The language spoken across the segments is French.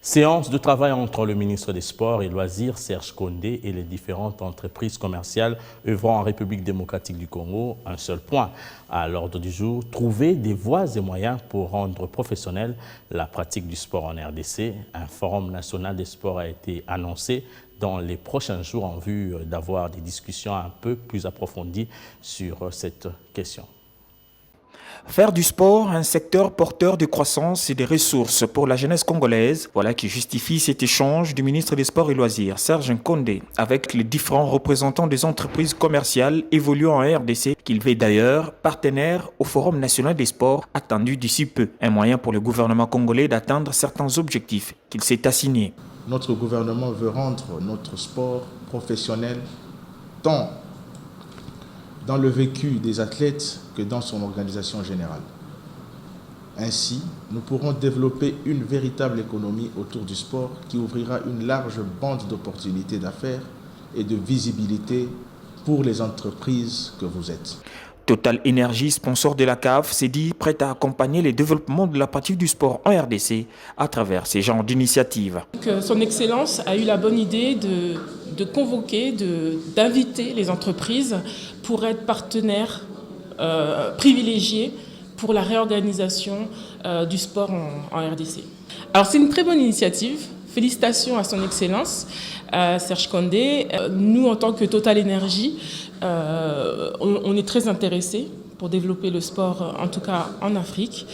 Séance de travail entre le ministre des Sports et Loisirs, Serge Kondé, et les différentes entreprises commerciales œuvrant en République démocratique du Congo. Un seul point à l'ordre du jour, trouver des voies et moyens pour rendre professionnelle la pratique du sport en RDC. Un forum national des sports a été annoncé dans les prochains jours en vue d'avoir des discussions un peu plus approfondies sur cette question. Faire du sport un secteur porteur de croissance et de ressources pour la jeunesse congolaise, voilà qui justifie cet échange du ministre des Sports et Loisirs, Serge Kondé, avec les différents représentants des entreprises commerciales évoluant en RDC, qu'il veut d'ailleurs partenaire au Forum national des sports attendu d'ici peu. Un moyen pour le gouvernement congolais d'atteindre certains objectifs qu'il s'est assignés. Notre gouvernement veut rendre notre sport professionnel tant dans le vécu des athlètes que dans son organisation générale. Ainsi, nous pourrons développer une véritable économie autour du sport qui ouvrira une large bande d'opportunités d'affaires et de visibilité pour les entreprises que vous êtes. Total Énergie, sponsor de la CAF, s'est dit prêt à accompagner le développement de la pratique du sport en RDC à travers ces genres d'initiatives. Son Excellence a eu la bonne idée de convoquer, d'inviter les entreprises pour être partenaires privilégiés pour la réorganisation du sport en RDC. Alors c'est une très bonne initiative. Félicitations à son Excellence, Serge Kondé. Nous, en tant que Total Énergie, on est très intéressés pour développer le sport, en tout cas en Afrique,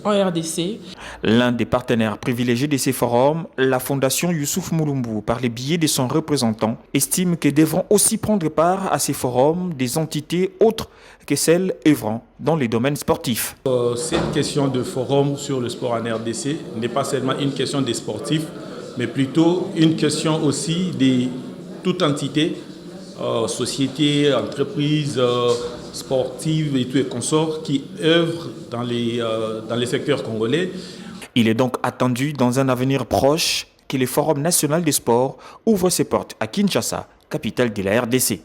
en RDC. L'un des partenaires privilégiés de ces forums, la Fondation Youssouf Moulombou, par le biais de son représentant, estime que devront aussi prendre part à ces forums des entités autres que celles œuvrant dans les domaines sportifs. Cette question de forum sur le sport en RDC n'est pas seulement une question des sportifs, mais plutôt une question aussi de toute entité, société, entreprise, sportive et tout et consorts qui œuvrent dans les secteurs congolais. Il est donc attendu dans un avenir proche que le Forum national des sports ouvre ses portes à Kinshasa, capitale de la RDC.